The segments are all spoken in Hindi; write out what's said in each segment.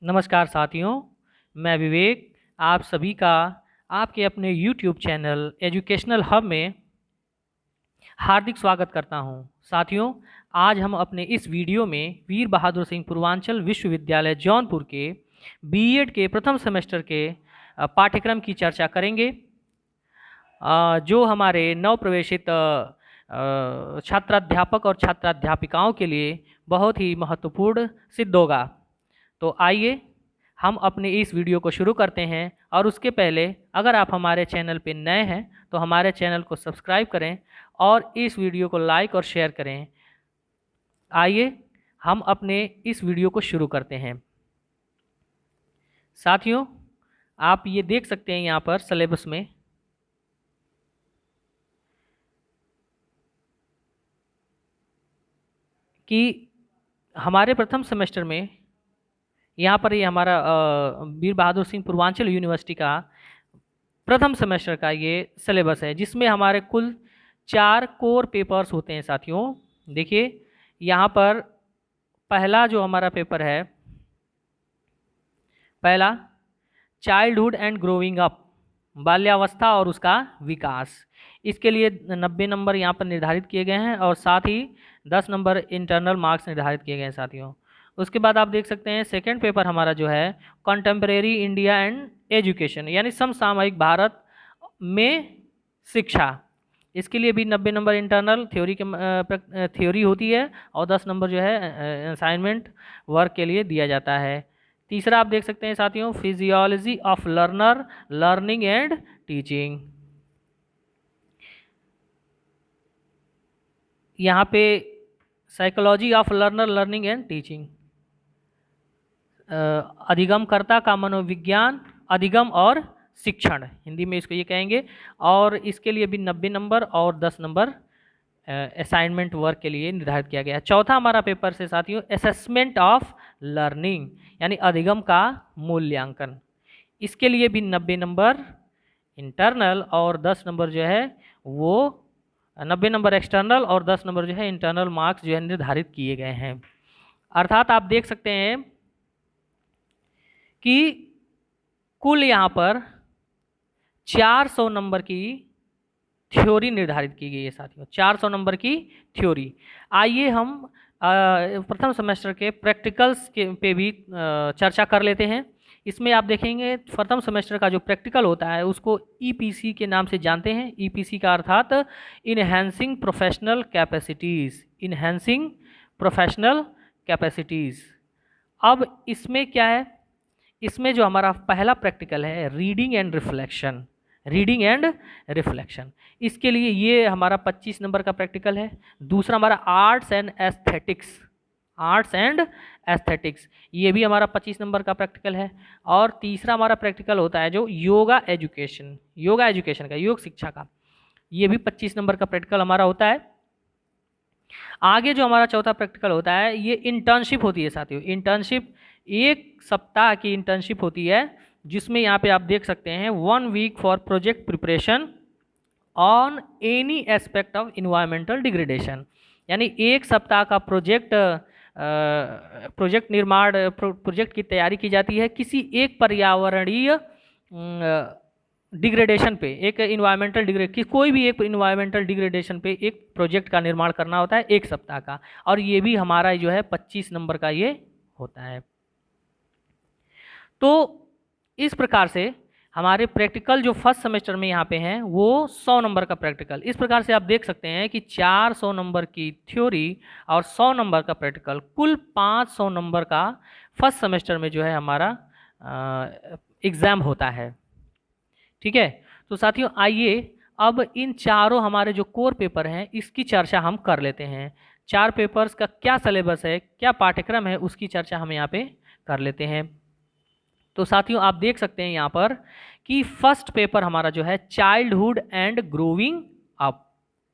नमस्कार साथियों, मैं विवेक आप सभी का आपके अपने YouTube चैनल एजुकेशनल हब में हार्दिक स्वागत करता हूं। साथियों, आज हम अपने इस वीडियो में वीर बहादुर सिंह पूर्वांचल विश्वविद्यालय जौनपुर के बीएड के प्रथम सेमेस्टर के पाठ्यक्रम की चर्चा करेंगे, जो हमारे नवप्रवेशित छात्राध्यापक और छात्राध्यापिकाओं के लिए बहुत ही महत्वपूर्ण सिद्ध होगा। तो आइए हम अपने इस वीडियो को शुरू करते हैं, और उसके पहले अगर आप हमारे चैनल पर नए हैं तो हमारे चैनल को सब्सक्राइब करें और इस वीडियो को लाइक और शेयर करें। आइए हम अपने इस वीडियो को शुरू करते हैं। साथियों, आप ये देख सकते हैं यहाँ पर सिलेबस में कि हमारे प्रथम सेमेस्टर में यहाँ पर ये हमारा वीर बहादुर सिंह पूर्वांचल यूनिवर्सिटी का प्रथम सेमेस्टर का ये सिलेबस है, जिसमें हमारे कुल 4 कोर पेपर्स होते हैं। साथियों देखिए, यहाँ पर पहला जो हमारा पेपर है, पहला चाइल्डहुड एंड ग्रोइंग अप, बाल्यावस्था और उसका विकास। इसके लिए 90 नंबर यहाँ पर निर्धारित किए गए हैं और साथ ही 10 नंबर इंटरनल मार्क्स निर्धारित किए गए हैं। साथियों, उसके बाद आप देख सकते हैं सेकंड पेपर हमारा जो है कंटेम्प्रेरी इंडिया एंड एजुकेशन, यानी समसामयिक भारत में शिक्षा। इसके लिए भी 90 नंबर इंटरनल थ्योरी होती है और 10 नंबर जो है असाइनमेंट वर्क के लिए दिया जाता है। तीसरा आप देख सकते हैं साथियों, physiology of learner, learning and teaching. यहाँ पे psychology of learner, learning and teaching, अधिगमकर्ता का मनोविज्ञान, अधिगम और शिक्षण, हिंदी में इसको ये कहेंगे। और इसके लिए भी 90 नंबर और 10 नंबर असाइनमेंट वर्क के लिए निर्धारित किया गया है। चौथा हमारा पेपर से साथियों असेसमेंट ऑफ लर्निंग, यानी अधिगम का मूल्यांकन। इसके लिए भी 90 नंबर इंटरनल और 10 नंबर जो है वो 90 नंबर एक्सटर्नल और 10 नंबर जो है इंटरनल मार्क्स जो है निर्धारित किए गए हैं। अर्थात आप देख सकते हैं कि कुल यहाँ पर 400 नंबर की थ्योरी निर्धारित की गई है। साथियों 400 नंबर की थ्योरी। आइए हम प्रथम सेमेस्टर के प्रैक्टिकल्स के पे भी चर्चा कर लेते हैं। इसमें आप देखेंगे प्रथम सेमेस्टर का जो प्रैक्टिकल होता है उसको ईपीसी के नाम से जानते हैं। ईपीसी का अर्थात enhancing professional capacities, enhancing professional capacities. अब इसमें क्या है, इसमें जो हमारा पहला प्रैक्टिकल है reading and reflection, reading and reflection. इसके लिए ये हमारा 25 नंबर का प्रैक्टिकल है। दूसरा हमारा arts and aesthetics, arts and aesthetics, ये भी हमारा 25 नंबर का प्रैक्टिकल है। और तीसरा हमारा प्रैक्टिकल होता है जो योगा एजुकेशन, योगा एजुकेशन का, योग शिक्षा का, ये भी 25 नंबर का प्रैक्टिकल हमारा होता है। आगे जो हमारा चौथा प्रैक्टिकल होता है ये इंटर्नशिप होती है। साथियों इंटर्नशिप 1 सप्ताह की इंटर्नशिप होती है, जिसमें यहाँ पे आप देख सकते हैं 1 week for project preparation on any aspect of environmental degradation, यानी 1 सप्ताह का प्रोजेक्ट निर्माण, प्रोजेक्ट की तैयारी की जाती है किसी एक पर्यावरणीय डिग्रेडेशन पे, एक इन्वायरमेंटल डिग्रेड, कोई भी एक इन्वायरमेंटल डिग्रेडेशन पे एक प्रोजेक्ट का निर्माण करना होता है 1 सप्ताह का, और ये भी हमारा जो है 25 नंबर का ये होता है। तो इस प्रकार से हमारे प्रैक्टिकल जो फर्स्ट सेमेस्टर में यहाँ पे हैं वो 100 नंबर का प्रैक्टिकल। इस प्रकार से आप देख सकते हैं कि 400 नंबर की थ्योरी और 100 नंबर का प्रैक्टिकल, कुल 500 नंबर का फर्स्ट सेमेस्टर में जो है हमारा एग्ज़ाम होता है। ठीक है, तो साथियों आइए अब इन चारों हमारे जो कोर पेपर हैं इसकी चर्चा हम कर लेते हैं। 4 पेपर्स का क्या सिलेबस है, क्या पाठ्यक्रम है, उसकी चर्चा हम यहाँ पे कर लेते हैं। तो साथियों आप देख सकते हैं यहाँ पर कि फर्स्ट पेपर हमारा जो है childhood and growing up,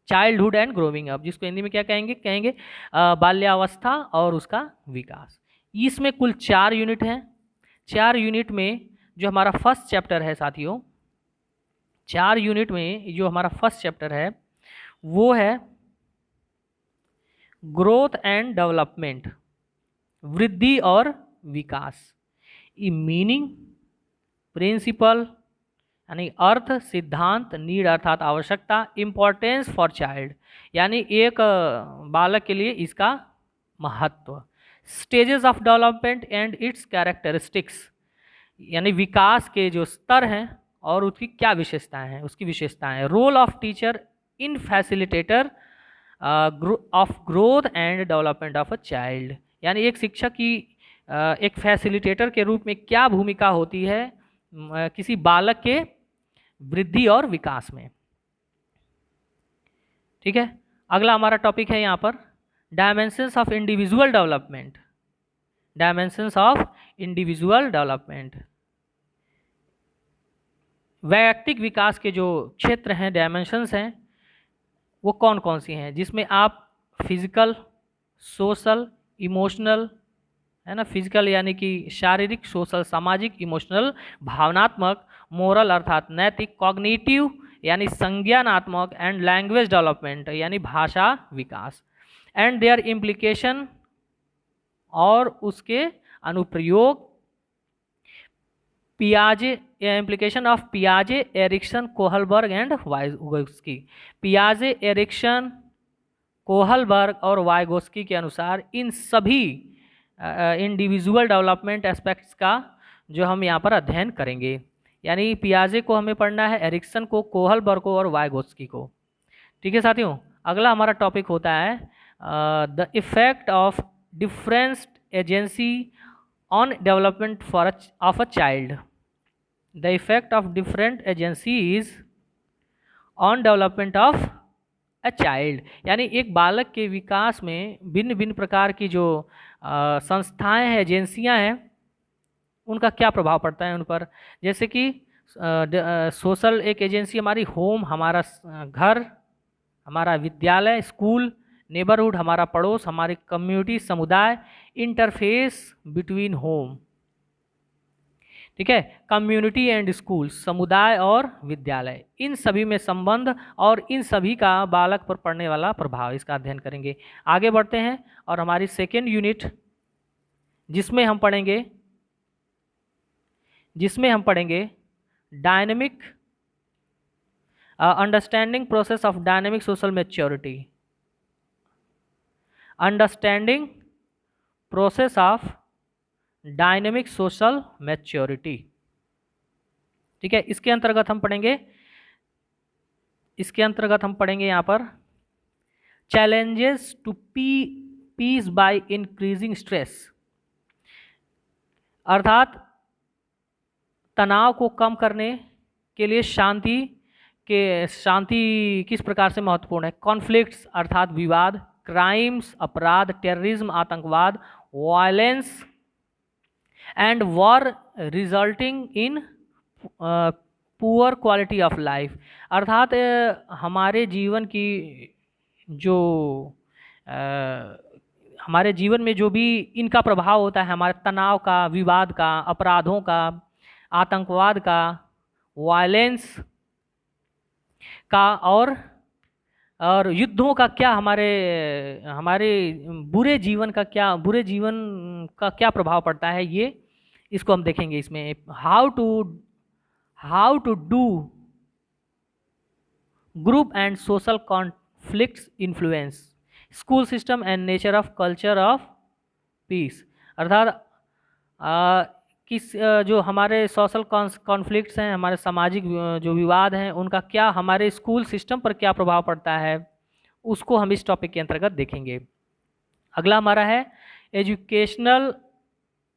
childhood and growing up, जिसको हिंदी में क्या कहेंगे, बाल्यावस्था और उसका विकास। इसमें कुल 4 यूनिट हैं। 4 यूनिट में जो हमारा फर्स्ट चैप्टर है साथियों, 4 यूनिट में जो हमारा फर्स्ट चैप्टर है वो है ग्रोथ एंड डेवलपमेंट, वृद्धि और विकास। मीनिंग, प्रिंसिपल यानी अर्थ, सिद्धांत, नीड अर्थात आवश्यकता, इम्पोर्टेंस फॉर चाइल्ड यानी एक बालक के लिए इसका महत्व, stages of development and it's characteristics यानी विकास के जो स्तर हैं और उसकी क्या विशेषताएं हैं, उसकी विशेषताएं, role of teacher in facilitator of growth and development of a child यानी एक शिक्षक की एक फैसिलिटेटर के रूप में क्या भूमिका होती है किसी बालक के वृद्धि और विकास में। ठीक है, अगला हमारा टॉपिक है यहाँ पर dimensions of individual development. Dimensions of individual development, वैयक्तिक विकास के जो क्षेत्र हैं, डायमेंशंस हैं, वो कौन कौन सी हैं, जिसमें आप फिजिकल, सोशल, इमोशनल, है ना, फिजिकल यानी कि शारीरिक, सोशल सामाजिक, इमोशनल भावनात्मक, मोरल अर्थात नैतिक, कॉग्निटिव यानी संज्ञानात्मक, एंड लैंग्वेज डेवलपमेंट यानी भाषा विकास, एंड देयर इम्प्लीकेशन और उसके अनुप्रयोग, पियाजे implication of पियाजे, Ericsson, Kohlberg and Vygotsky. पियाजे, Ericsson, Kohlberg और वाइगोस्की के अनुसार इन सभी इंडिविजुअल डेवलपमेंट एस्पेक्ट्स का जो हम यहाँ पर अध्ययन करेंगे, यानी पियाजे को हमें पढ़ना है, एरिक्सन को, कोहलबर्ग को और वाइगोस्की को। ठीक है साथियों, अगला हमारा टॉपिक होता है the effect of difference agency on development of a child. The effect of different agencies on development of a child यानी एक बालक के विकास में भिन्न भिन्न प्रकार की जो संस्थाएं हैं, एजेंसियां हैं, उनका क्या प्रभाव पड़ता है उन पर। जैसे कि सोशल एक एजेंसी हमारी होम, हमारा घर, हमारा विद्यालय, स्कूल, नेबरहुड हमारा पड़ोस, हमारी कम्युनिटी, समुदाय, इंटरफेस बिटवीन होम, ठीक है, कम्युनिटी एंड स्कूल, समुदाय और विद्यालय, इन सभी में संबंध और इन सभी का बालक पर पड़ने वाला प्रभाव, इसका अध्ययन करेंगे। आगे बढ़ते हैं और हमारी सेकेंड यूनिट जिसमें हम पढ़ेंगे dynamic understanding process of dynamic social maturity. Understanding process of dynamic social maturity, ठीक है। इसके अंतर्गत हम पढ़ेंगे यहाँ पर challenges to peace by increasing stress, अर्थात तनाव को कम करने के लिए शांति किस प्रकार से महत्वपूर्ण है। कॉन्फ्लिक्ट्स अर्थात विवाद, क्राइम्स अपराध, टेररिज्म आतंकवाद, violence and war resulting in poor quality of life, अर्थात हमारे जीवन में जो भी इनका प्रभाव होता है, हमारे तनाव का, विवाद का, अपराधों का, आतंकवाद का, वायलेंस का और युद्धों का क्या हमारे बुरे जीवन का क्या प्रभाव पड़ता है, ये इसको हम देखेंगे इसमें। How to do group and social conflicts influence school system and nature of culture of peace, अर्थात जो हमारे सोशल कॉन्फ्लिक्ट्स हैं, हमारे सामाजिक जो विवाद हैं, उनका क्या हमारे स्कूल सिस्टम पर क्या प्रभाव पड़ता है, उसको हम इस टॉपिक के अंतर्गत देखेंगे। अगला हमारा है educational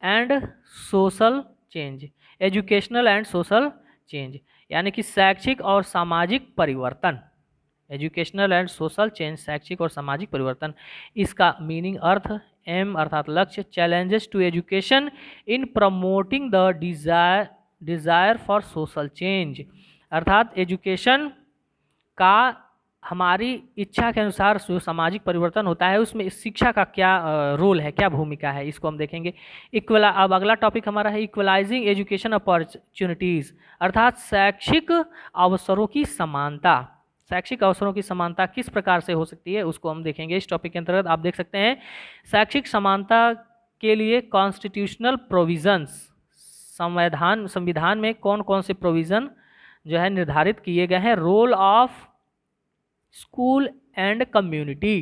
and social change. Educational and social change यानी कि शैक्षिक और सामाजिक परिवर्तन। एजुकेशनल एंड सोशल चेंज, शैक्षिक और सामाजिक परिवर्तन, इसका मीनिंग, अर्थ, एम अर्थात लक्ष्य, challenges to education in promoting the desire for social change, अर्थात एजुकेशन का हमारी इच्छा के अनुसार जो सामाजिक परिवर्तन होता है उसमें शिक्षा का क्या रोल है, क्या भूमिका है, इसको हम देखेंगे। अब अगला टॉपिक हमारा है इक्वलाइजिंग एजुकेशन अपॉर्चुनिटीज़, अर्थात शैक्षिक अवसरों की समानता। शैक्षिक अवसरों की समानता किस प्रकार से हो सकती है, उसको हम देखेंगे इस टॉपिक के अंतर्गत। आप देख सकते हैं शैक्षिक समानता के लिए कॉन्स्टिट्यूशनल प्रोविजंस, संविधान में कौन कौन से प्रोविज़न जो है निर्धारित किए गए हैं। Role of school and community,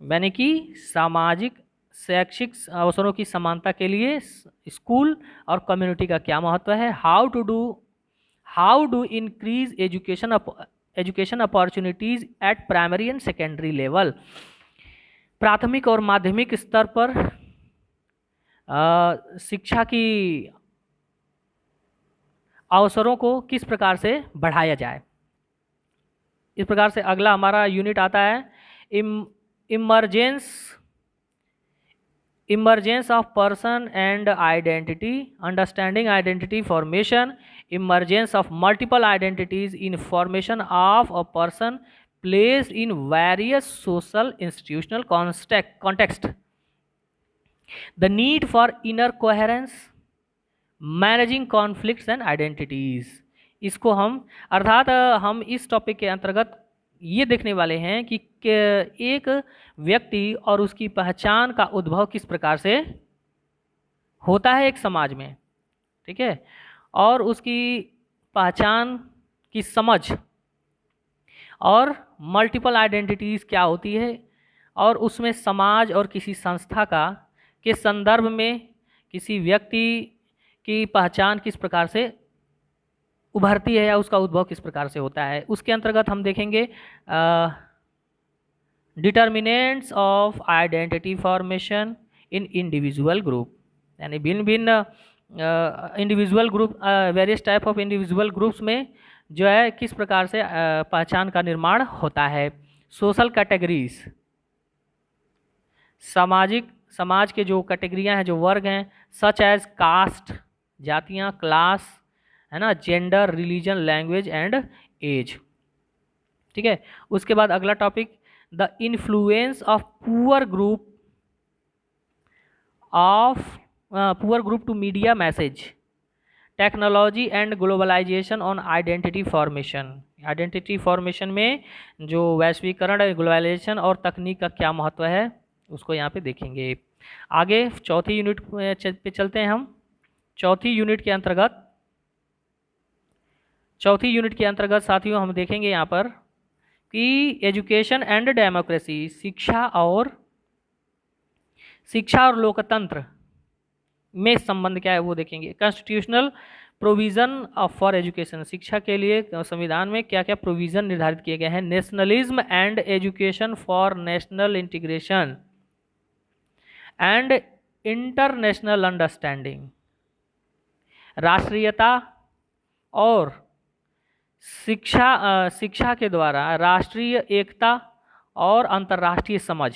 यानी कि सामाजिक शैक्षिक अवसरों की समानता के लिए स्कूल और कम्युनिटी का क्या महत्व है। How do increase education opportunities eight primary and secondary level, प्राथमिक और माध्यमिक स्तर पर शिक्षा की अवसरों को किस प्रकार से बढ़ाया जाए। इस प्रकार से अगला हमारा यूनिट आता है emergence of person and identity, understanding identity formation, emergence of multiple identities in formation of a person placed in various social institutional context, the need for inner coherence, managing conflicts and identities. इसको हम अर्थात हम इस टॉपिक के अंतर्गत ये देखने वाले हैं कि एक व्यक्ति और उसकी पहचान का उद्भव किस प्रकार से होता है एक समाज में, ठीक है, और उसकी पहचान की समझ और मल्टीपल आइडेंटिटीज़ क्या होती है, और उसमें समाज और किसी संस्था के संदर्भ में किसी व्यक्ति की पहचान किस प्रकार से उभरती है या उसका उद्भव किस प्रकार से होता है। उसके अंतर्गत हम देखेंगे determinants of identity formation in individual group, यानी भिन्न भिन्न individual group, various type of individual groups में जो है किस प्रकार से पहचान का निर्माण होता है। सोशल कैटेगरीज, समाज के जो कैटेगरियां हैं, जो वर्ग हैं, सच एज कास्ट, जातियां, क्लास, है ना, gender, religion, language and age, ठीक है। उसके बाद अगला topic the influence of poor group to media message, technology and globalisation on identity formation. Identity formation में जो वैश्वीकरण, ग्लोबलाइजेशन और तकनीक का क्या महत्व है उसको यहाँ पे देखेंगे। आगे चौथी यूनिट पे चलते हैं हम। चौथी यूनिट के अंतर्गत साथियों हम देखेंगे यहाँ पर कि एजुकेशन एंड डेमोक्रेसी, शिक्षा और लोकतंत्र में संबंध क्या है वो देखेंगे। कॉन्स्टिट्यूशनल प्रोविज़न फॉर एजुकेशन, शिक्षा के लिए संविधान में क्या क्या प्रोविज़न निर्धारित किए गए हैं। Nationalism and education for national integration and international understanding, राष्ट्रीयता और शिक्षा के द्वारा राष्ट्रीय एकता और अंतर्राष्ट्रीय समझ,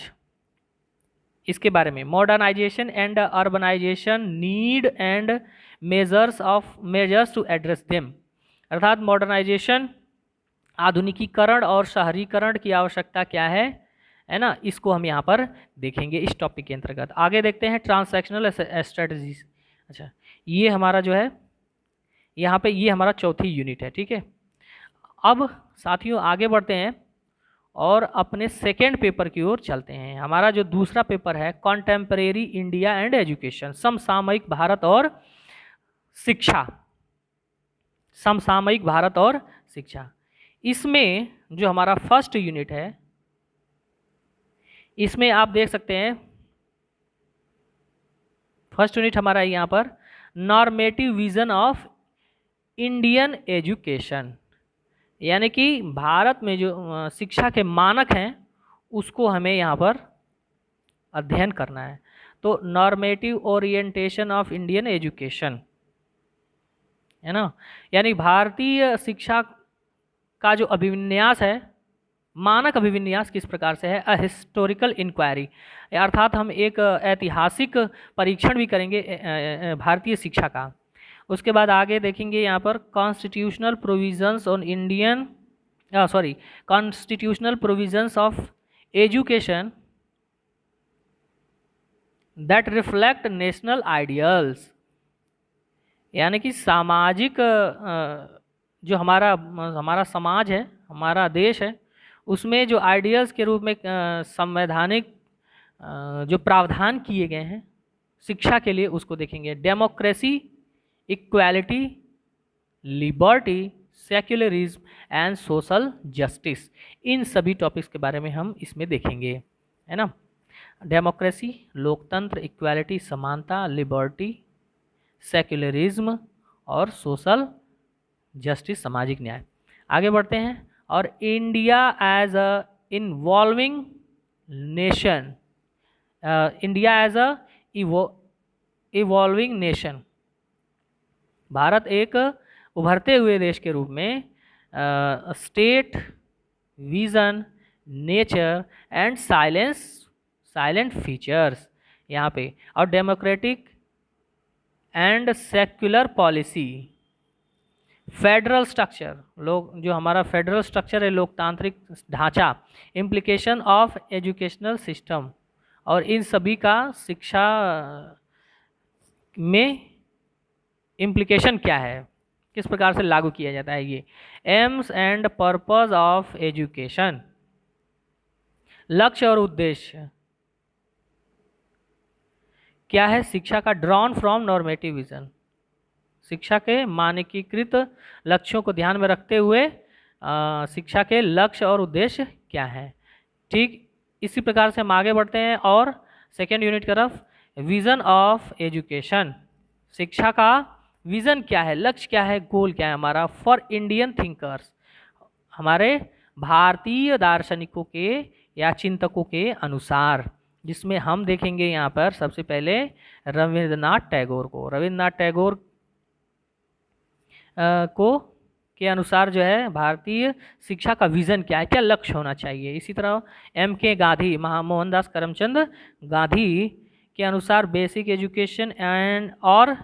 इसके बारे में। Modernisation and urbanisation, need and measures to address them, अर्थात मॉडर्नाइजेशन, आधुनिकीकरण और शहरीकरण की आवश्यकता क्या है ना, इसको हम यहाँ पर देखेंगे इस टॉपिक के अंतर्गत। आगे देखते हैं ट्रांसैक्शनल स्ट्रेटजीज। अच्छा, ये हमारा जो है यहाँ पे ये हमारा चौथी यूनिट है, ठीक है। अब साथियों आगे बढ़ते हैं और अपने सेकेंड पेपर की ओर चलते हैं। हमारा जो दूसरा पेपर है कॉन्टेम्परेरी इंडिया एंड एजुकेशन, समसामयिक भारत और शिक्षा, समसामयिक भारत और शिक्षा। इसमें जो हमारा फर्स्ट यूनिट है, इसमें आप देख सकते हैं फर्स्ट यूनिट हमारा यहाँ पर normative vision of Indian education, यानी कि भारत में जो शिक्षा के मानक हैं उसको हमें यहाँ पर अध्ययन करना है। तो normative orientation of Indian education, है ना, यानी भारतीय शिक्षा का जो अभिविन्यास है, मानक अभिविन्यास किस प्रकार से है। अ हिस्टोरिकल इंक्वायरी, अर्थात हम एक ऐतिहासिक परीक्षण भी करेंगे भारतीय शिक्षा का। उसके बाद आगे देखेंगे यहाँ पर constitutional provisions on constitutional provisions of education that reflect national ideals, यानी कि सामाजिक जो हमारा समाज है, हमारा देश है, उसमें जो आइडियल्स के रूप में संवैधानिक जो प्रावधान किए गए हैं, शिक्षा के लिए उसको देखेंगे। Democracy, equality, liberty, secularism and social justice, इन सभी टॉपिक्स के बारे में हम इसमें देखेंगे, है ना। डेमोक्रेसी लोकतंत्र, इक्वालिटी समानता, लिबर्टी सेक्युलरिज्म और सोशल जस्टिस सामाजिक न्याय। आगे बढ़ते हैं। और India as a involving nation, India as a evolving nation, भारत एक उभरते हुए देश के रूप में state, vision, nature and silent features यहाँ पे। और democratic and secular policy, federal structure, लोग जो हमारा फेडरल स्ट्रक्चर है, लोकतांत्रिक ढांचा, इम्प्लीकेशन ऑफ एजुकेशनल सिस्टम, और इन सभी का शिक्षा में इम्प्लीकेशन क्या है, किस प्रकार से लागू किया जाता है ये। AIIMS and purpose of education, लक्ष्य और उद्देश्य क्या है शिक्षा का। ड्रॉन फ्रॉम नॉर्मेटिव विजन, शिक्षा के मानकीकृत लक्ष्यों को ध्यान में रखते हुए शिक्षा के लक्ष्य और उद्देश्य क्या है। ठीक इसी प्रकार से हम आगे बढ़ते हैं और सेकेंड यूनिट की तरफ। विजन ऑफ एजुकेशन, शिक्षा का विजन क्या है, लक्ष्य क्या है, गोल क्या है हमारा। फॉर इंडियन थिंकर्स, हमारे भारतीय दार्शनिकों के या चिंतकों के अनुसार, जिसमें हम देखेंगे यहाँ पर सबसे पहले रविंद्रनाथ टैगोर को। रविंद्रनाथ टैगोर को के अनुसार जो है भारतीय शिक्षा का विजन क्या है, क्या लक्ष्य होना चाहिए। इसी तरह M.K. गांधी, मोहनदास करमचंद गांधी के अनुसार बेसिक एजुकेशन एंड और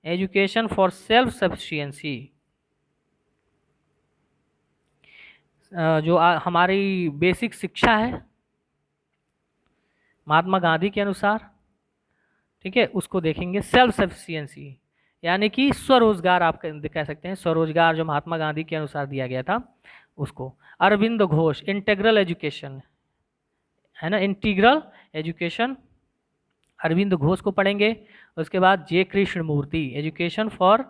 एजुकेशन फॉर सेल्फ सफिशिएंसी, जो हमारी बेसिक शिक्षा है महात्मा गांधी के अनुसार, ठीक है, उसको देखेंगे। सेल्फ सफिशिएंसी यानी कि स्वरोजगार, आप कह सकते हैं स्वरोजगार, जो महात्मा गांधी के अनुसार दिया गया था उसको। अरविंद घोष, इंटीग्रल एजुकेशन, है ना, इंटीग्रल एजुकेशन, अरविंद घोष को पढ़ेंगे। उसके बाद J Krishnamurti, education for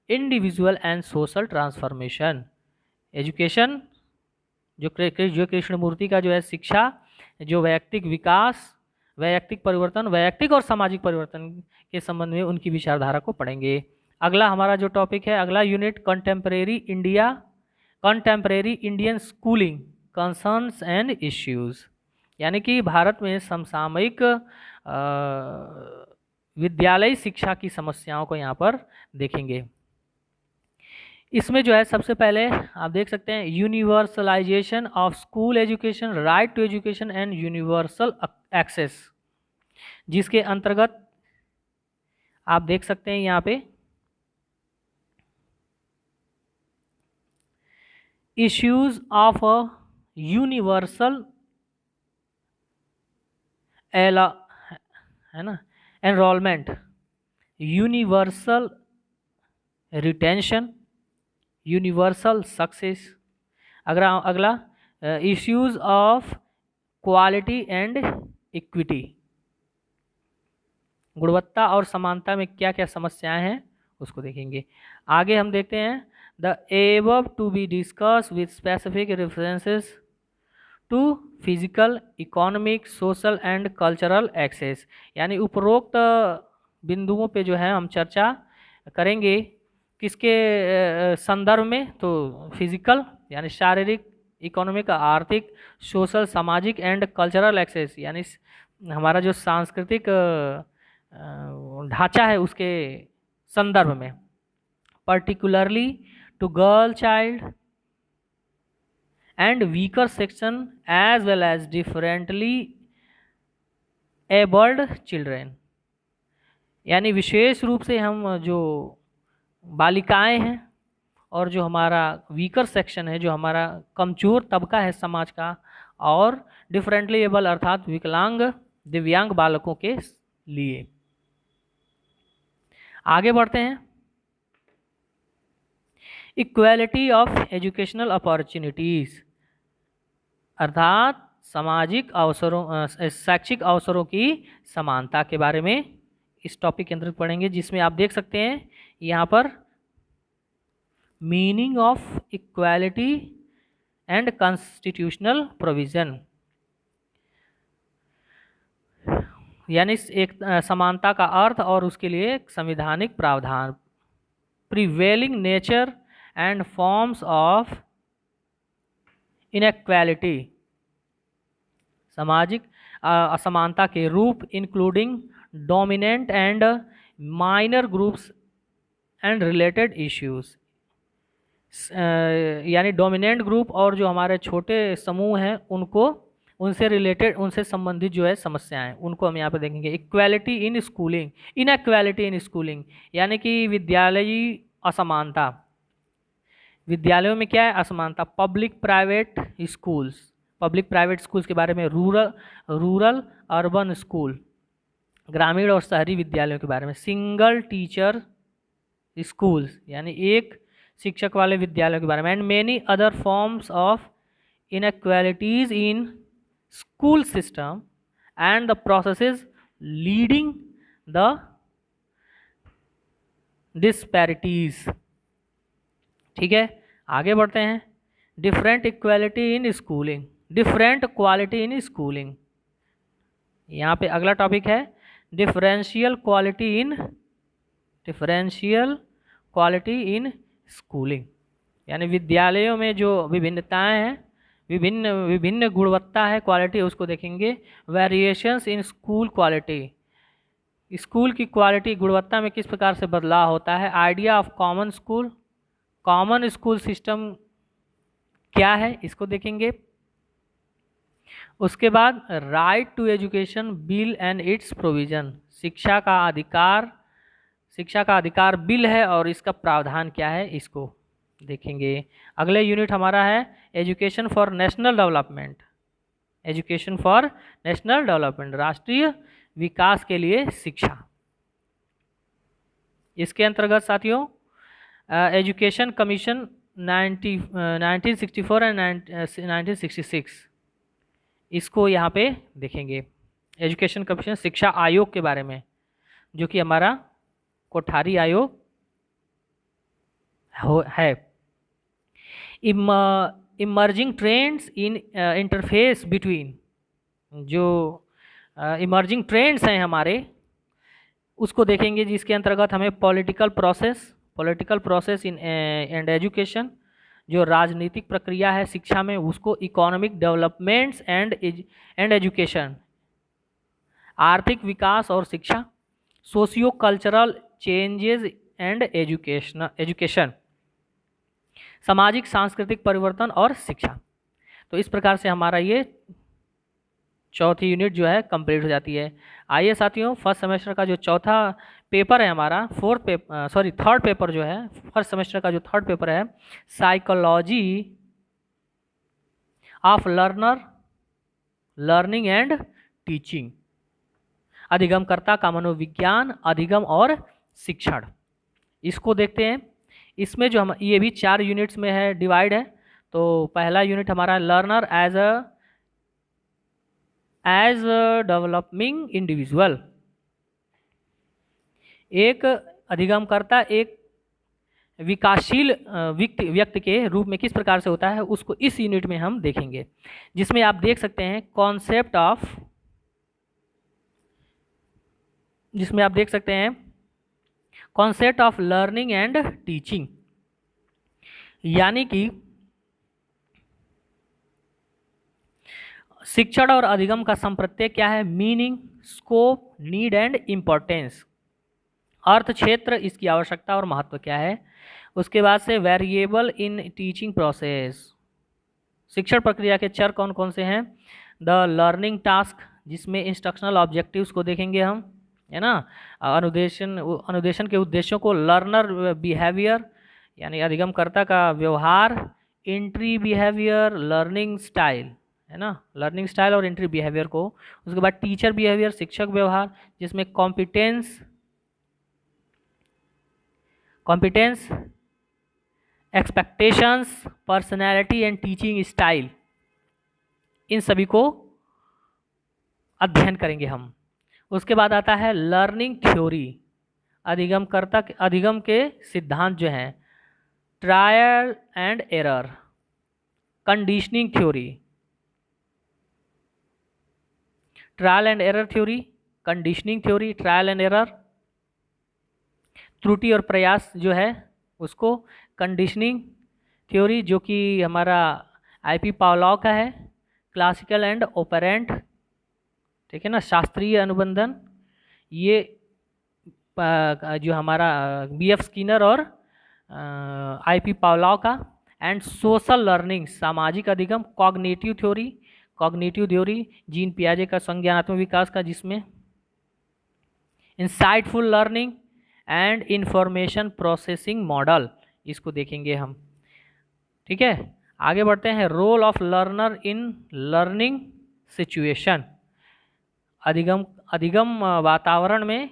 individual and social transformation, education जो कृष्ण मूर्ति का जो है शिक्षा, जो वैयक्तिक विकास, वैयक्तिक परिवर्तन, वैयक्तिक और सामाजिक परिवर्तन के संबंध में उनकी विचारधारा को पढ़ेंगे। अगला हमारा जो टॉपिक है, अगला unit, contemporary Indian schooling concerns and issues, यानी कि भारत में समसामयिक विद्यालयी शिक्षा की समस्याओं को यहाँ पर देखेंगे। इसमें जो है सबसे पहले आप देख सकते हैं universalisation of school education, right to education and universal access, जिसके अंतर्गत आप देख सकते हैं यहाँ पे इश्यूज ऑफ अ यूनिवर्सल है ना enrolment, universal retention, universal success. अगला issues of quality and equity, गुणवत्ता और समानता में क्या क्या समस्याएं हैं उसको देखेंगे। आगे हम देखते हैं the above to be discuss with specific references to physical, economic, social and cultural access, यानी उपरोक्त बिंदुओं पे जो है हम चर्चा करेंगे किसके संदर्भ में, तो फिजिकल यानी शारीरिक, इकोनॉमिक आर्थिक, सोशल सामाजिक एंड कल्चरल एक्सेस यानी हमारा जो सांस्कृतिक ढांचा है उसके संदर्भ में, particularly to girl child and weaker section as well as differently abled children, यानी विशेष रूप से हम जो बालिकाएं हैं और जो हमारा वीकर सेक्शन है, जो हमारा कमजोर तबका है समाज का, और डिफरेंटली एबल अर्थात विकलांग, दिव्यांग बालकों के लिए। आगे बढ़ते हैं। इक्वालिटी ऑफ एजुकेशनल अपॉर्चुनिटीज, अर्थात सामाजिक अवसरों, शैक्षिक अवसरों की समानता के बारे में इस टॉपिक के अंदर पढ़ेंगे, जिसमें आप देख सकते हैं यहाँ पर meaning of equality and constitutional provision, यानी एक समानता का अर्थ और उसके लिए एक संवैधानिक प्रावधान। Prevailing nature and forms of inequality, सामाजिक असमानता के रूप, including dominant and minor groups and related issues, यानी डोमिनेंट ग्रुप और जो हमारे छोटे समूह हैं उनको, उनसे रिलेटेड, उनसे संबंधित जो है समस्याएं, उनको हम यहाँ पे देखेंगे। Equality in schooling, inequality in schooling, यानी कि विद्यालयी असमानता, विद्यालयों में क्या है असमानता। Public private schools, public private schools के बारे में, रूरल अर्बन स्कूल, ग्रामीण और शहरी विद्यालयों के बारे में। सिंगल टीचर स्कूल्स, यानी एक शिक्षक वाले विद्यालयों के बारे में। And many other forms of inequalities in school system and the processes leading the disparities. ठीक है, आगे बढ़ते हैं। Different equality in schooling, different quality in schooling, यहाँ पे अगला टॉपिक है differential quality in, differential quality in schooling, यानी विद्यालयों में जो विभिन्नताएं हैं, विभिन्न विभिन्न गुणवत्ता है, क्वालिटी, उसको देखेंगे। Variations in school quality, school की क्वालिटी, गुणवत्ता में किस प्रकार से बदलाव होता है। Idea of common school, common school system क्या है, इसको देखेंगे। उसके बाद right to education bill and its provision, शिक्षा का अधिकार, शिक्षा का अधिकार बिल है और इसका प्रावधान क्या है, इसको देखेंगे। अगले यूनिट हमारा है education for national development, education for national development, राष्ट्रीय विकास के लिए शिक्षा। इसके अंतर्गत साथियों एजुकेशन कमीशन 1964 एंड 1966, इसको यहाँ पे देखेंगे। एजुकेशन कमीशन, शिक्षा आयोग के बारे में, जो कि हमारा कोठारी आयोग है। Emerging trends in interface between, जो इमर्जिंग ट्रेंड्स हैं हमारे, उसको देखेंगे, जिसके अंतर्गत हमें political process in and education, जो राजनीतिक प्रक्रिया है शिक्षा में, उसको इकोनॉमिक डेवलपमेंट्स एंड एजुकेशन, आर्थिक विकास और शिक्षा, socio cultural changes and education, सामाजिक सांस्कृतिक परिवर्तन और शिक्षा। तो इस प्रकार से हमारा ये चौथी यूनिट जो है कंप्लीट हो जाती है। आइए साथियों, फर्स्ट सेमेस्टर का जो चौथा पेपर है हमारा, थर्ड पेपर जो है, फर्स्ट सेमेस्टर का जो थर्ड पेपर है, psychology of learning and teaching, अधिगमकर्ता का मनोविज्ञान, अधिगम और शिक्षण, इसको देखते हैं। इसमें जो हम, ये भी 4 यूनिट्स में है, डिवाइड है। तो पहला यूनिट हमारा लर्नर एज डेवलपिंग इंडिविजुअल, एक अधिगमकर्ता एक विकासशील व्यक्ति के रूप में किस प्रकार से होता है, उसको इस यूनिट में हम देखेंगे, जिसमें आप देख सकते हैं concept of learning and teaching, यानी कि शिक्षण और अधिगम का संप्रत्यय क्या है, meaning, scope, need and importance, अर्थ क्षेत्र, इसकी आवश्यकता और महत्व क्या है। उसके बाद से वेरिएबल इन टीचिंग प्रोसेस, शिक्षण प्रक्रिया के चर कौन कौन से हैं। द लर्निंग टास्क, जिसमें इंस्ट्रक्शनल ऑब्जेक्टिव्स को देखेंगे हम, है ना। अनुदेशन के उद्देश्यों को, लर्नर बिहेवियर, यानी अधिगमकर्ता का व्यवहार, एंट्री बिहेवियर, लर्निंग स्टाइल, है ना, लर्निंग स्टाइल और एंट्री बिहेवियर को। उसके बाद टीचर बिहेवियर, शिक्षक व्यवहार, जिसमें competence, expectations, personality and teaching style, इन सभी को अध्ययन करेंगे हम। उसके बाद आता है लर्निंग थ्योरी, अधिगम के सिद्धांत जो हैं, trial and error, conditioning theory, trial and error theory, conditioning theory, trial and error, त्रुटि और प्रयास जो है उसको, कंडीशनिंग थ्योरी जो कि हमारा आईपी पावलॉव का है, क्लासिकल एंड ओपेरेंट, ठीक है ना, शास्त्रीय अनुबंधन, ये जो हमारा बीएफ स्किनर और आईपी पावलॉव का, एंड सोशल लर्निंग, सामाजिक अधिगम, कॉग्निटिव थ्योरी जीन पियाजे का संज्ञानात्मक विकास का, जिसमें insightful learning and information processing model, इसको देखेंगे हम। ठीक है, आगे बढ़ते हैं। Role of learner in learning situation, अधिगम वातावरण में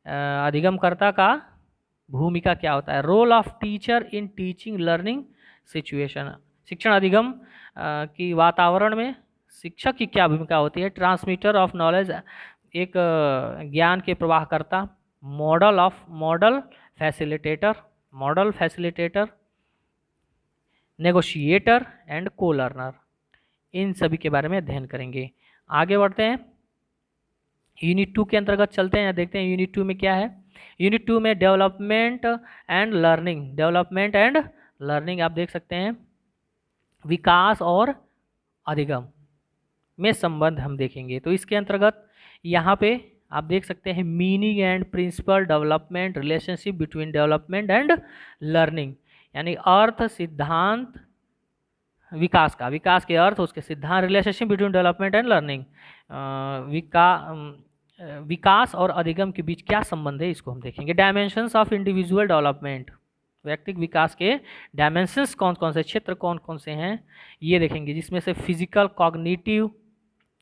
अधिगमकर्ता का भूमिका क्या होता है। Role of teacher in teaching learning situation, शिक्षण अधिगम की वातावरण में शिक्षक की क्या भूमिका होती है। ट्रांसमीटर ऑफ नॉलेज, एक ज्ञान के प्रवाहकर्ता। मॉडल फैसिलिटेटर, नेगोशिएटर एंड को लर्नर, इन सभी के बारे में अध्ययन करेंगे। आगे बढ़ते हैं, यूनिट 2 के अंतर्गत चलते हैं, देखते हैं यूनिट 2 में क्या है। यूनिट 2 में डेवलपमेंट एंड लर्निंग, आप देख सकते हैं विकास और अधिगम में संबंध हम देखेंगे। तो इसके अंतर्गत यहाँ पे आप देख सकते हैं meaning and principle development, relationship between development and learning, यानी अर्थ, सिद्धांत विकास के अर्थ, उसके सिद्धांत, relationship between development and learning, विकास और अधिगम के बीच क्या संबंध है, इसको हम देखेंगे। डायमेंशंस ऑफ इंडिविजुअल डेवलपमेंट, व्यक्तिगत विकास के डायमेंशंस कौन कौन से, क्षेत्र कौन कौन से हैं, ये देखेंगे, जिसमें से फिजिकल, कॉग्निटिव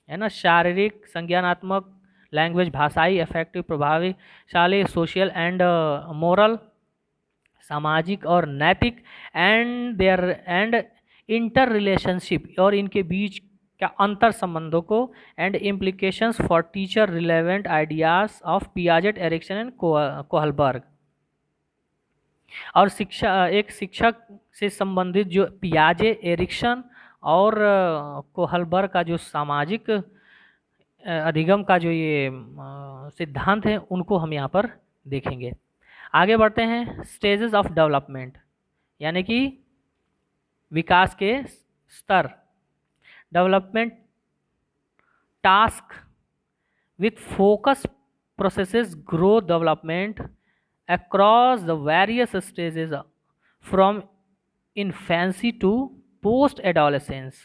है ना, शारीरिक, संज्ञानात्मक, लैंग्वेज भाषाई, अफेक्टिव प्रभावशाली, सोशल एंड मोरल सामाजिक और नैतिक, एंड इंटर रिलेशनशिप, और इनके बीच क्या अंतर संबंधों को, and implications for teacher relevant ideas of Piaget, Erikson and Kohlberg. और एक शिक्षक से संबंधित जो पियाजे, एरिक्सन और कोहलबर्ग का जो सामाजिक अधिगम का जो ये सिद्धांत है, उनको हम यहाँ पर देखेंगे। आगे बढ़ते हैं, स्टेजेस ऑफ डेवलपमेंट, यानी कि विकास के स्तर। Development task with focus processes growth development across the various stages from infancy to post adolescence।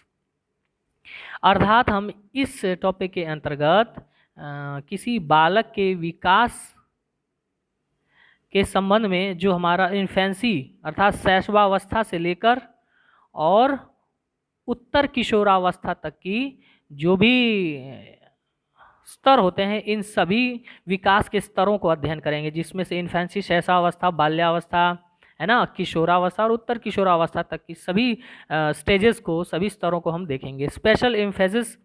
अर्थात हम इस टॉपिक के अंतर्गत किसी बालक के विकास के संबंध में जो हमारा इन्फेंसी अर्थात शैशवावस्था से लेकर और उत्तर किशोरावस्था तक की जो भी स्तर होते हैं, इन सभी विकास के स्तरों को अध्ययन करेंगे, जिसमें से इन्फेंसी, शैशवावस्था, बाल्यावस्था है ना, किशोरावस्था और उत्तर किशोरावस्था तक की सभी स्टेजेस को, सभी स्तरों को हम देखेंगे। Special emphasis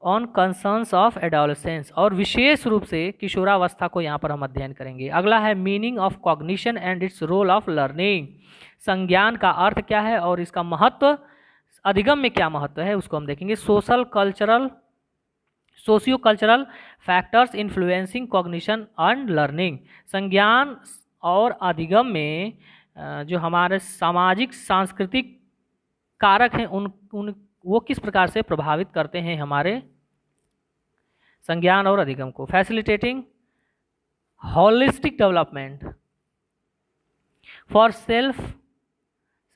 on concerns of adolescence, और विशेष रूप से किशोरावस्था को यहाँ पर हम अध्ययन करेंगे। अगला है meaning of cognition and its role of learning, संज्ञान का अर्थ क्या है और इसका महत्व, अधिगम में क्या महत्व है, उसको हम देखेंगे। Socio cultural factors influencing cognition and learning, संज्ञान और अधिगम में जो हमारे सामाजिक सांस्कृतिक कारक हैं, उन वो किस प्रकार से प्रभावित करते हैं हमारे संज्ञान और अधिगम को। Facilitating holistic development for self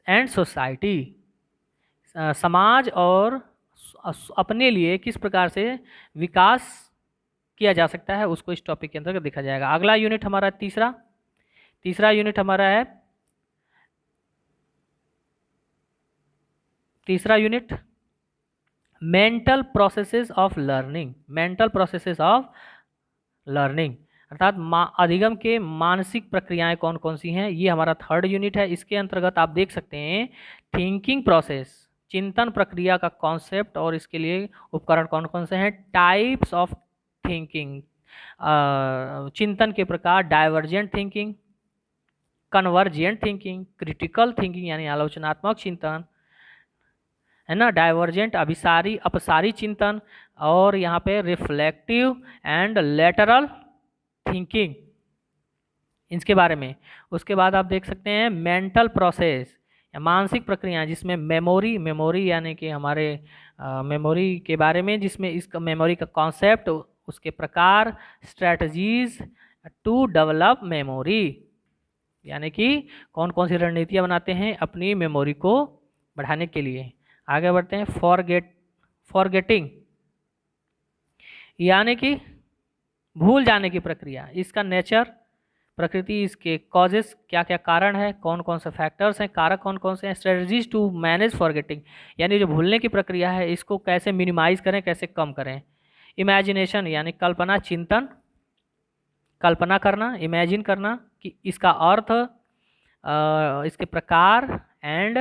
and society, समाज और अपने लिए किस प्रकार से विकास किया जा सकता है, उसको इस टॉपिक के अंतर्गत देखा जाएगा। अगला यूनिट हमारा तीसरा यूनिट हमारा है, तीसरा unit mental processes of learning, अर्थात अधिगम के मानसिक प्रक्रियाएं कौन कौन सी हैं, ये हमारा थर्ड यूनिट है। इसके अंतर्गत आप देख सकते हैं थिंकिंग प्रोसेस, चिंतन प्रक्रिया का कॉन्सेप्ट और इसके लिए उपकरण कौन कौन से हैं। टाइप्स ऑफ थिंकिंग, चिंतन के प्रकार divergent thinking, convergent thinking, critical thinking यानी आलोचनात्मक चिंतन, है ना, डाइवर्जेंट अभिसारी अपसारी चिंतन, और यहाँ पे रिफ्लेक्टिव एंड लेटरल थिंकिंग, इसके बारे में। उसके बाद आप देख सकते हैं मेंटल प्रोसेस या मानसिक प्रक्रिया, जिसमें मेमोरी यानी कि हमारे मेमोरी के बारे में, जिसमें इसका मेमोरी का कॉन्सेप्ट, उसके प्रकार, स्ट्रेटजीज टू डेवलप मेमोरी, यानी कि कौन कौन सी रणनीतियाँ बनाते हैं अपनी मेमोरी को बढ़ाने के लिए। आगे बढ़ते हैं फॉरगेटिंग यानी कि भूल जाने की प्रक्रिया, इसका नेचर, प्रकृति, इसके कॉजेस, क्या क्या कारण है, कौन कौन से फैक्टर्स हैं, कारक कौन कौन से हैं, स्ट्रेटजीज टू मैनेज फॉरगेटिंग यानी जो भूलने की प्रक्रिया है इसको कैसे मिनिमाइज करें, कैसे कम करें। इमेजिनेशन यानी कल्पना चिंतन, कल्पना करना, इमेजिन करना कि इसका अर्थ, इसके प्रकार, एंड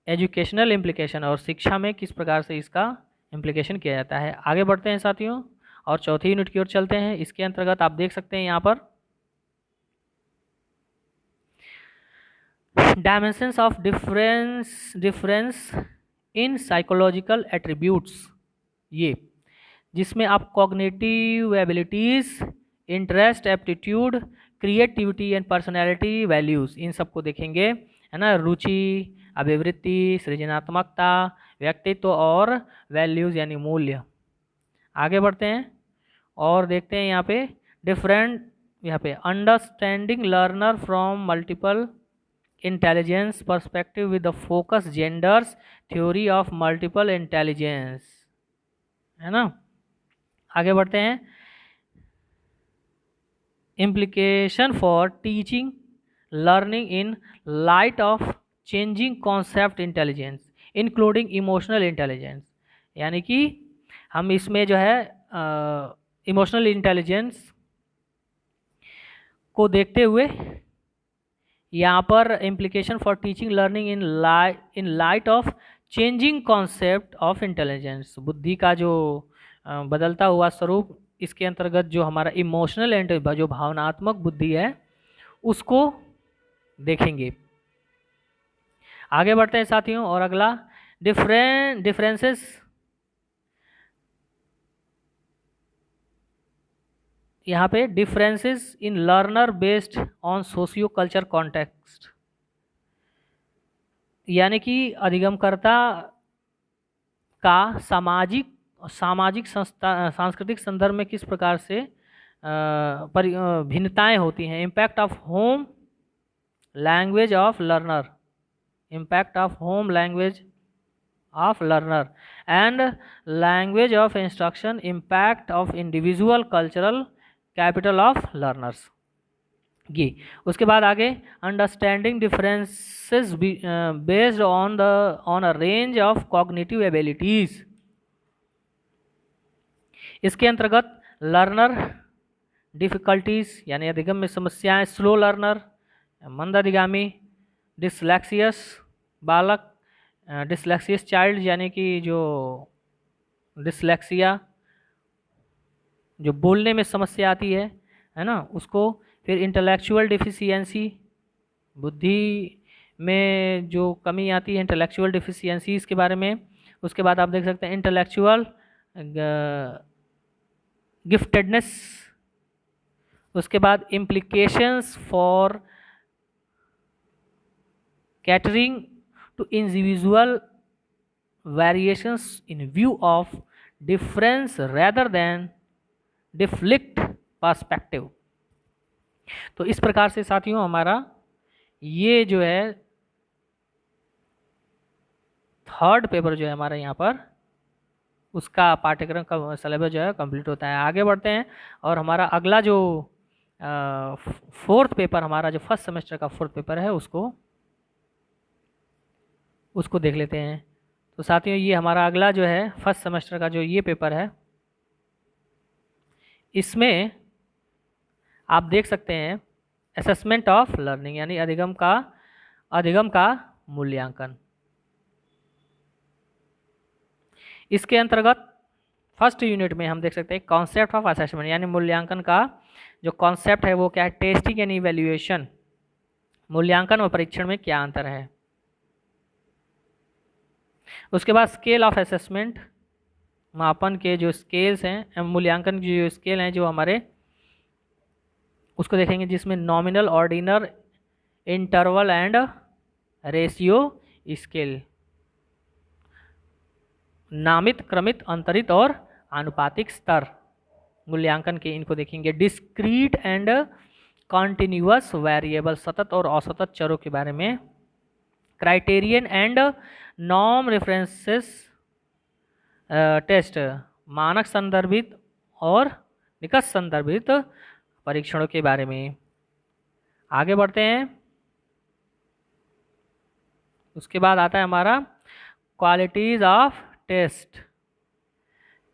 एजुकेशनल इम्प्लीकेशन, और शिक्षा में किस प्रकार से इसका इम्प्लीकेशन किया जाता है। आगे बढ़ते हैं साथियों और चौथी यूनिट की ओर चलते हैं। इसके अंतर्गत आप देख सकते हैं यहाँ पर dimensions of difference in psychological attributes, ये जिसमें आप cognitive abilities, interest, aptitude, creativity and personality values, इन सबको देखेंगे, है ना, रुचि, अभिवृत्ति, सृजनात्मकता, व्यक्तित्व और वैल्यूज यानी मूल्य। आगे बढ़ते हैं और देखते हैं यहाँ पे यहाँ पे understanding learner from multiple intelligence perspective with the focus genders theory of multiple intelligence, है ना। आगे बढ़ते हैं implication for teaching learning in light of changing concept intelligence including emotional intelligence, यानी कि हम इसमें जो है इमोशनल इंटेलिजेंस को देखते हुए यहाँ पर implication for teaching learning in light of changing concept of intelligence, बुद्धि का जो बदलता हुआ स्वरूप, इसके अंतर्गत जो हमारा इमोशनल एंड जो भावनात्मक बुद्धि है उसको देखेंगे। आगे बढ़ते हैं साथियों और अगला डिफरेंसेस यहाँ पे differences in learner based on socio culture context, यानी कि अधिगमकर्ता का सामाजिक सांस्कृतिक संदर्भ में किस प्रकार से भिन्नताएं होती हैं। Impact of home language of learner, impact of home language of learner and language of instruction, impact of individual cultural capital of learners, ये। उसके बाद आगे understanding differences based on a range of cognitive abilities, इसके अंतर्गत लर्नर डिफिकल्टीज यानी अधिगम में समस्याएं, स्लो लर्नर, मंद अधिगामी, डिसलेक्सियस बालक, डिसलेक्सियस चाइल्ड यानी कि जो डिसलेक्सिया जो बोलने में समस्या आती है ना, उसको। फिर इंटेलेक्चुअल डिफिशियंसी, बुद्धि में जो कमी आती है, इंटेलेक्चुअल डिफिशियंसी, इसके बारे में। उसके बाद आप देख सकते हैं इंटेलेक्चुअल गिफ्टेडनेस, उसके बाद implications for catering to individual variations in view of difference rather than deficit perspective. तो इस प्रकार से साथियों हमारा ये जो है थर्ड पेपर जो है हमारा यहाँ पर, उसका पाठ्यक्रम का सिलेबस जो है कंप्लीट होता है। आगे बढ़ते हैं और हमारा अगला जो फोर्थ पेपर, हमारा जो फर्स्ट सेमेस्टर का फोर्थ पेपर है, उसको देख लेते हैं। तो साथियों ये हमारा अगला जो है फर्स्ट सेमेस्टर का जो ये पेपर है, इसमें आप देख सकते हैं असेसमेंट ऑफ लर्निंग यानी अधिगम का मूल्यांकन। इसके अंतर्गत फर्स्ट यूनिट में हम देख सकते हैं कॉन्सेप्ट ऑफ असेसमेंट, यानी मूल्यांकन का जो कॉन्सेप्ट है वो क्या है, टेस्टिंग एंड इवैल्यूएशन, मूल्यांकन और परीक्षण में क्या अंतर है। उसके बाद स्केल ऑफ असेसमेंट, मापन के जो स्केल्स हैं, मूल्यांकन की जो स्केल हैं जो हमारे, उसको देखेंगे, जिसमें nominal, ordinal, interval and ratio scale, नामित, क्रमित, अंतरित और आनुपातिक स्तर मूल्यांकन के, इनको देखेंगे। डिस्क्रीट एंड कॉन्टिन्यूअस वेरिएबल, सतत और असतत चरों के बारे में। Criterion and norm references test, मानक संदर्भित और निकट संदर्भित परीक्षणों के बारे में। आगे बढ़ते हैं। उसके बाद आता है हमारा क्वालिटीज ऑफ टेस्ट।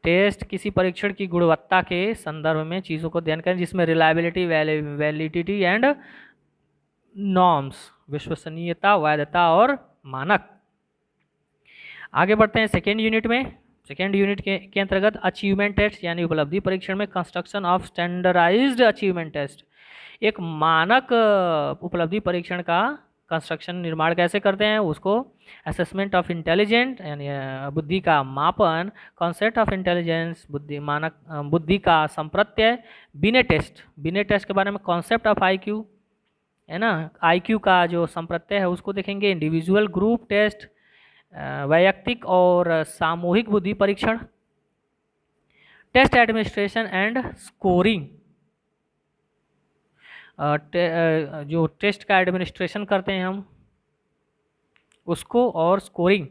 टेस्ट किसी परीक्षण की गुणवत्ता के संदर्भ में चीज़ों को ध्यान करें, जिसमें रिलायबिलिटी, वैलिडिटी एंड नॉर्म्स, विश्वसनीयता, वैधता और मानक। आगे बढ़ते हैं सेकेंड यूनिट में। सेकेंड यूनिट के अंतर्गत अचीवमेंट टेस्ट, यानी उपलब्धि परीक्षण में construction of standardised achievement test, एक मानक उपलब्धि परीक्षण का कंस्ट्रक्शन, निर्माण कैसे करते हैं उसको। असेसमेंट ऑफ इंटेलिजेंट, यानी बुद्धि का मापन। कॉन्सेप्ट ऑफ इंटेलिजेंस, बुद्धि, मानक बुद्धि का संप्रत्यय। बिने टेस्ट के बारे में। कॉन्सेप्ट ऑफ आईक्यू, है ना, आईक्यू का जो संप्रत्यय है उसको देखेंगे। इंडिविजुअल ग्रुप टेस्ट, वैयक्तिक और सामूहिक बुद्धि परीक्षण। टेस्ट एडमिनिस्ट्रेशन एंड स्कोरिंग, जो टेस्ट का एडमिनिस्ट्रेशन करते हैं हम उसको, और स्कोरिंग।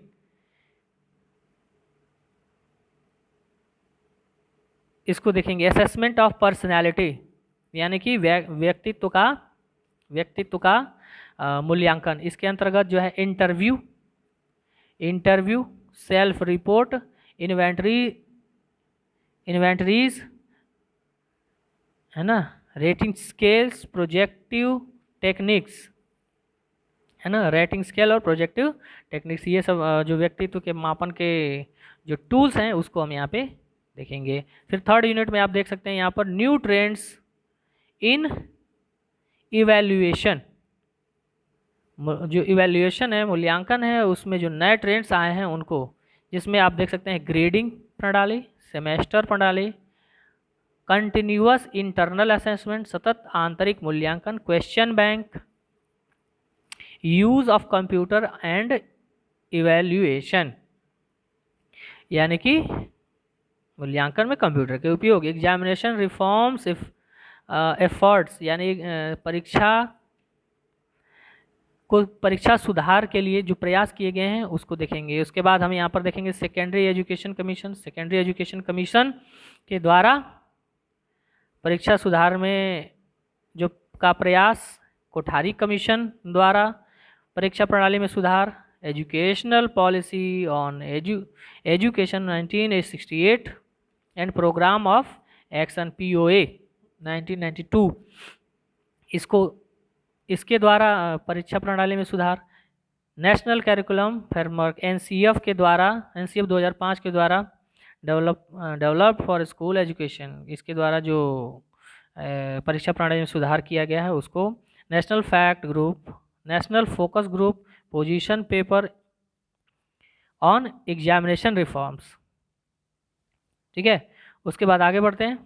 इसको देखेंगे। असेसमेंट ऑफ पर्सनैलिटी, यानी कि व्यक्तित्व का मूल्यांकन। इसके अंतर्गत जो है इंटरव्यू, सेल्फ रिपोर्ट, इन्वेंटरीज, है ना, रेटिंग स्केल्स, प्रोजेक्टिव टेक्निक्स, है ना, रेटिंग स्केल और प्रोजेक्टिव टेक्निक्स, ये सब जो व्यक्तित्व के मापन के जो टूल्स हैं उसको हम यहाँ पे देखेंगे। फिर थर्ड यूनिट में आप देख सकते हैं यहाँ पर न्यू ट्रेंड्स इन इवैल्यूएशन, जो इवैल्यूएशन है, मूल्यांकन है, उसमें जो नए ट्रेंड्स आए हैं उनको, जिसमें आप देख सकते हैं ग्रेडिंग प्रणाली, सेमेस्टर प्रणाली, कंटिन्यूअस इंटरनल असेसमेंट, सतत आंतरिक मूल्यांकन, question bank, use of computer and evaluation, यानी कि मूल्यांकन में कंप्यूटर के उपयोग। एग्जामिनेशन रिफॉर्म्स एफर्ट्स, यानी परीक्षा सुधार के लिए जो प्रयास किए गए हैं उसको देखेंगे। उसके बाद हम यहाँ पर देखेंगे सेकेंडरी एजुकेशन कमीशन के द्वारा परीक्षा सुधार में जो का प्रयास, कोठारी कमीशन द्वारा परीक्षा प्रणाली में सुधार, educational policy on education 1968 and programme of action POA 1992, इसके द्वारा परीक्षा प्रणाली में सुधार। नेशनल कैरिकुलम फ्रेमवर्क NCF 2005 के द्वारा डेवलप फॉर स्कूल एजुकेशन, इसके द्वारा जो परीक्षा प्रणाली में सुधार किया गया है उसको। National fact group, national focus group, position paper on examination reforms. ठीक है, उसके बाद आगे बढ़ते हैं।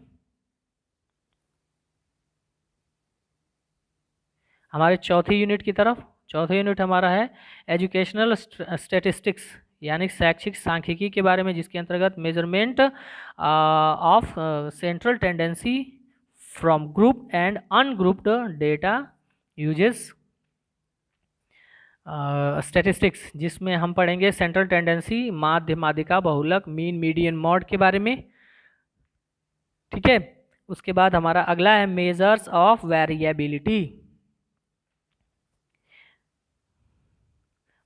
हमारे चौथी यूनिट की तरफ। चौथा यूनिट हमारा है एजुकेशनल स्टैटिस्टिक्स, यानी शैक्षिक सांख्यिकी के बारे में, जिसके अंतर्गत measurement of central tendency from group and ungrouped data uses statistics, जिसमें हम पढ़ेंगे सेंट्रल टेंडेंसी, माध्य, माध्यिका, बहुलक, मीन, मीडियन, मॉड के बारे में। ठीक है, उसके बाद हमारा अगला है measures of variability.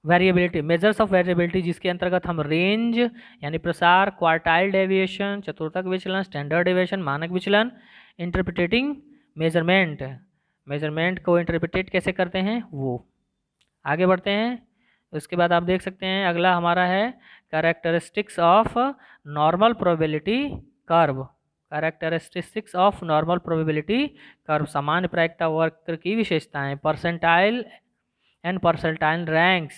Measures of variability, जिसके अंतर्गत हम रेंज यानी प्रसार, क्वार्टाइल डेविएशन, चतुर्थक विचलन, स्टैंडर्ड डेविएशन, मानक विचलन, इंटरप्रिटेटिंग मेजरमेंट को इंटरप्रिटेट कैसे करते हैं वो। आगे बढ़ते हैं। उसके बाद आप देख सकते हैं अगला हमारा है characteristics of normal probability curve, characteristics of normal probability curve, सामान्य प्रायिकता वक्र की विशेषताएं, परसेंटाइल एंड परसेंटाइल रैंक्स,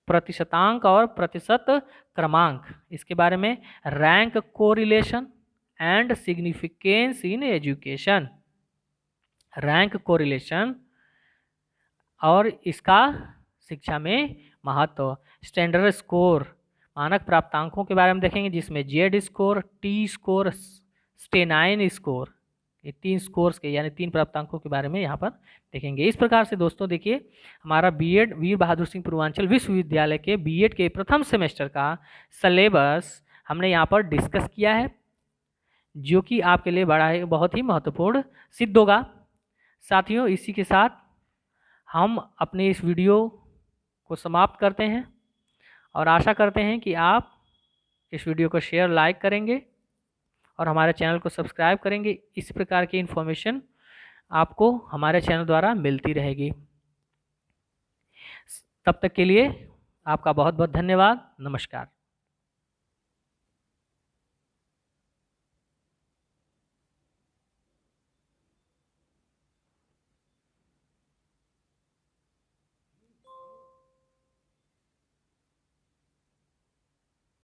प्रतिशतांक और प्रतिशत क्रमांक, इसके बारे में rank correlation and significance in education, rank correlation और इसका शिक्षा में महत्व, स्टैंडर्ड स्कोर, मानक प्राप्तांकों के बारे में देखेंगे जिसमें Z score, T score, stanine score, ये 3 स्कोर्स के यानी 3 प्राप्तांकों के बारे में यहाँ पर देखेंगे। इस प्रकार से दोस्तों देखिए हमारा बीएड वीर बहादुर सिंह पूर्वांचल विश्वविद्यालय के बीएड के प्रथम सेमेस्टर का सिलेबस हमने यहाँ पर डिस्कस किया है, जो कि आपके लिए बहुत ही महत्वपूर्ण सिद्ध होगा। साथियों, इसी के साथ हम अपने इस वीडियो को समाप्त करते हैं और आशा करते हैं कि आप इस वीडियो को शेयर लाइक करेंगे और हमारे चैनल को सब्सक्राइब करेंगे। इस प्रकार की इन्फॉर्मेशन आपको हमारे चैनल द्वारा मिलती रहेगी। तब तक के लिए आपका बहुत बहुत धन्यवाद। नमस्कार।